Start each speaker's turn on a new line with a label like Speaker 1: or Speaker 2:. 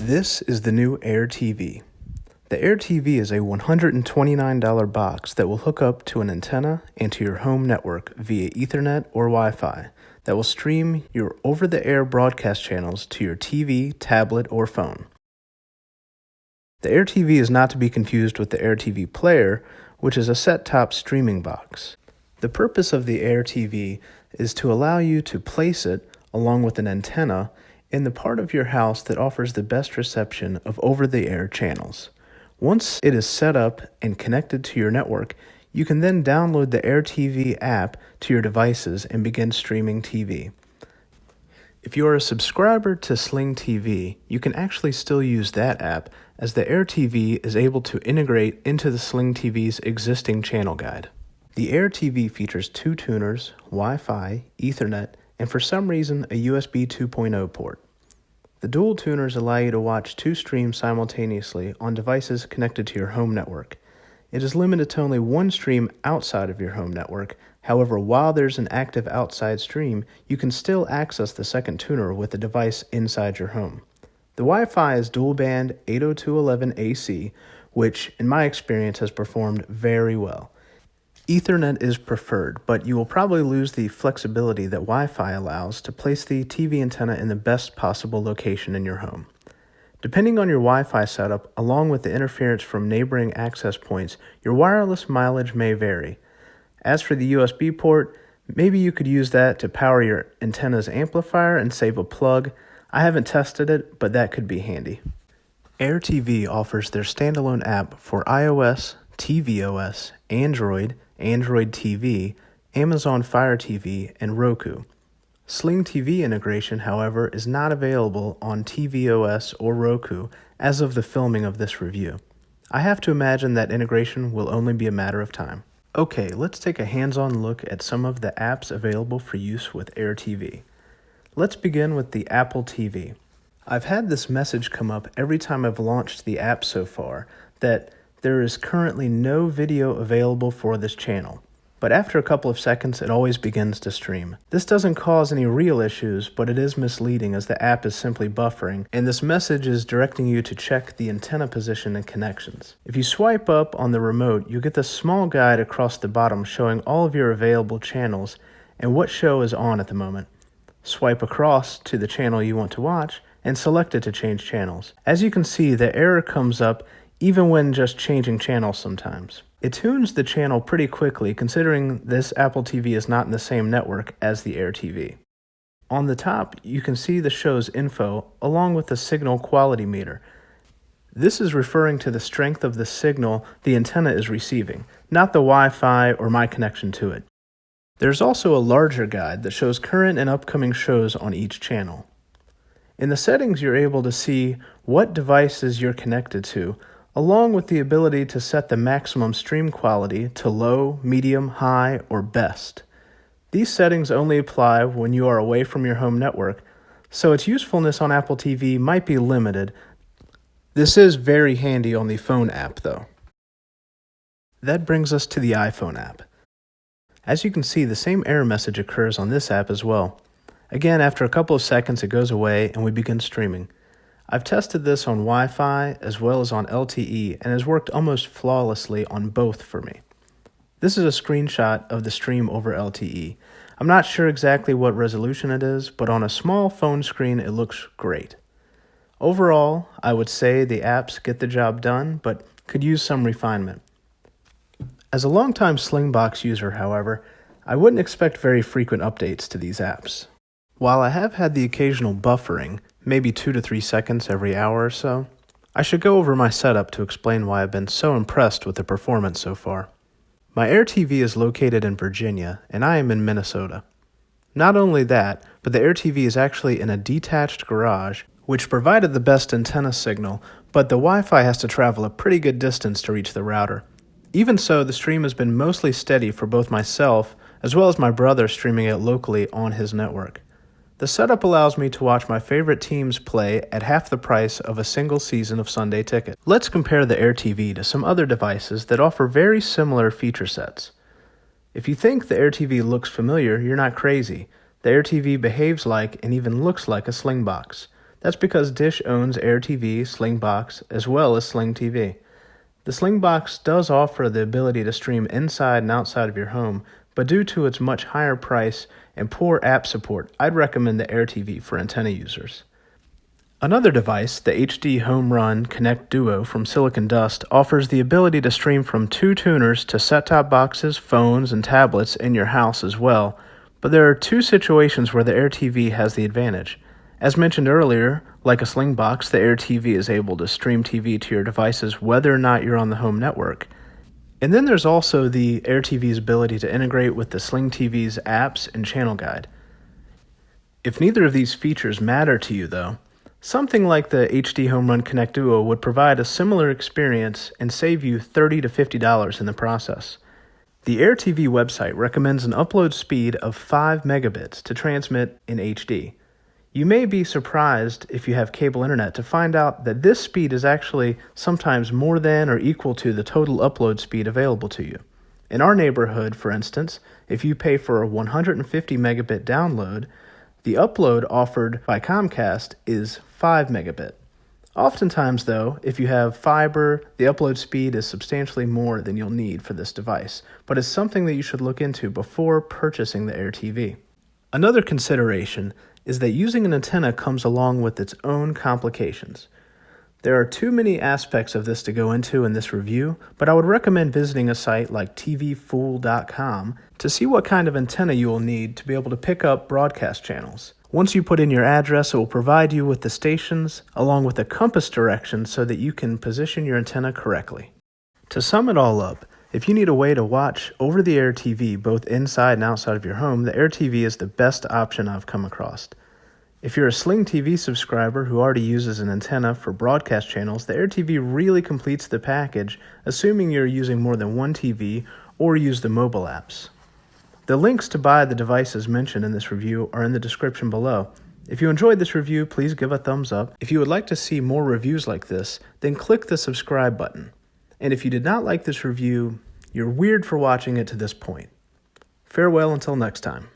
Speaker 1: This is the new AirTV. The AirTV is a $129 box that will hook up to an antenna and to your home network via Ethernet or Wi-Fi that will stream your over-the-air broadcast channels to your TV, tablet, or phone. The AirTV is not to be confused with the AirTV Player, which is a set-top streaming box. The purpose of the AirTV is to allow you to place it, along with an antenna, in the part of your house that offers the best reception of over-the-air channels. Once it is set up and connected to your network, you can then download the AirTV app to your devices and begin streaming TV. If you are a subscriber to Sling TV, you can actually still use that app, as the AirTV is able to integrate into the Sling TV's existing channel guide. The AirTV features 2 tuners, Wi-Fi, Ethernet, and for some reason a USB 2.0 port. The dual tuners allow you to watch 2 streams simultaneously on devices connected to your home network. It is limited to only 1 stream outside of your home network. However, while there's an active outside stream, you can still access the second tuner with the device inside your home. The Wi-Fi is dual band 802.11ac, which in my experience has performed very well. Ethernet is preferred, but you will probably lose the flexibility that Wi-Fi allows to place the TV antenna in the best possible location in your home. Depending on your Wi-Fi setup, along with the interference from neighboring access points, your wireless mileage may vary. As for the USB port, maybe you could use that to power your antenna's amplifier and save a plug. I haven't tested it, but that could be handy. AirTV offers their standalone app for iOS, tvOS, Android TV, Amazon Fire TV, and Roku. Sling TV integration, however, is not available on tvOS or Roku as of the filming of this review. I have to imagine that integration will only be a matter of time. Okay, let's take a hands-on look at some of the apps available for use with AirTV. Let's begin with the Apple TV. I've had this message come up every time I've launched the app so far that there is currently no video available for this channel, but after a couple of seconds it always begins to stream. This doesn't cause any real issues, but it is misleading as the app is simply buffering, and this message is directing you to check the antenna position and connections. If you swipe up on the remote, you get this small guide across the bottom showing all of your available channels and what show is on at the moment. Swipe across to the channel you want to watch and select it to change channels. As you can see, the error comes up even when just changing channels sometimes. It tunes the channel pretty quickly considering this Apple TV is not in the same network as the AirTV. On the top, you can see the show's info along with the signal quality meter. This is referring to the strength of the signal the antenna is receiving, not the Wi-Fi or my connection to it. There's also a larger guide that shows current and upcoming shows on each channel. In the settings, you're able to see what devices you're connected to, along with the ability to set the maximum stream quality to low, medium, high, or best. These settings only apply when you are away from your home network, so its usefulness on Apple TV might be limited. This is very handy on the phone app, though. That brings us to the iPhone app. As you can see, the same error message occurs on this app as well. Again, after a couple of seconds, it goes away and we begin streaming. I've tested this on Wi-Fi as well as on LTE and has worked almost flawlessly on both for me. This is a screenshot of the stream over LTE. I'm not sure exactly what resolution it is, but on a small phone screen it looks great. Overall, I would say the apps get the job done, but could use some refinement. As a longtime Slingbox user, however, I wouldn't expect very frequent updates to these apps. While I have had the occasional buffering, maybe 2 to 3 seconds every hour or so, I should go over my setup to explain why I've been so impressed with the performance so far. My AirTV is located in Virginia, and I am in Minnesota. Not only that, but the AirTV is actually in a detached garage, which provided the best antenna signal, but the Wi-Fi has to travel a pretty good distance to reach the router. Even so, the stream has been mostly steady for both myself as well as my brother streaming it locally on his network. The setup allows me to watch my favorite teams play at half the price of a single season of Sunday Ticket. Let's compare the AirTV to some other devices that offer very similar feature sets. If you think the AirTV looks familiar, you're not crazy. The AirTV behaves like and even looks like a Slingbox. That's because Dish owns AirTV, Slingbox, as well as Sling TV. The Slingbox does offer the ability to stream inside and outside of your home, but due to its much higher price and poor app support, I'd recommend the AirTV for antenna users. Another device, the HDHomeRun Connect Duo from Silicon Dust, offers the ability to stream from 2 tuners to set-top boxes, phones, and tablets in your house as well, but there are 2 situations where the AirTV has the advantage. As mentioned earlier, like a Slingbox, the AirTV is able to stream TV to your devices whether or not you're on the home network. And then there's also the AirTV's ability to integrate with the Sling TV's apps and channel guide. If neither of these features matter to you though, something like the HDHomeRun Connect Duo would provide a similar experience and save you $30 to $50 in the process. The AirTV website recommends an upload speed of 5 megabits to transmit in HD. You may be surprised if you have cable internet to find out that this speed is actually sometimes more than or equal to the total upload speed available to you. In our neighborhood, for instance, if you pay for a 150 megabit download, the upload offered by Comcast is 5 megabit. Oftentimes, though, if you have fiber, the upload speed is substantially more than you'll need for this device, but it's something that you should look into before purchasing the AirTV. Another consideration is that using an antenna comes along with its own complications. There are too many aspects of this to go into in this review, but I would recommend visiting a site like tvfool.com to see what kind of antenna you will need to be able to pick up broadcast channels. Once you put in your address, it will provide you with the stations along with a compass direction so that you can position your antenna correctly. To sum it all up, if you need a way to watch over-the-air TV both inside and outside of your home, the AirTV is the best option I've come across. If you're a Sling TV subscriber who already uses an antenna for broadcast channels, the AirTV really completes the package, assuming you're using more than one TV or use the mobile apps. The links to buy the devices mentioned in this review are in the description below. If you enjoyed this review, please give a thumbs up. If you would like to see more reviews like this, then click the subscribe button. And if you did not like this review, you're weird for watching it to this point. Farewell until next time.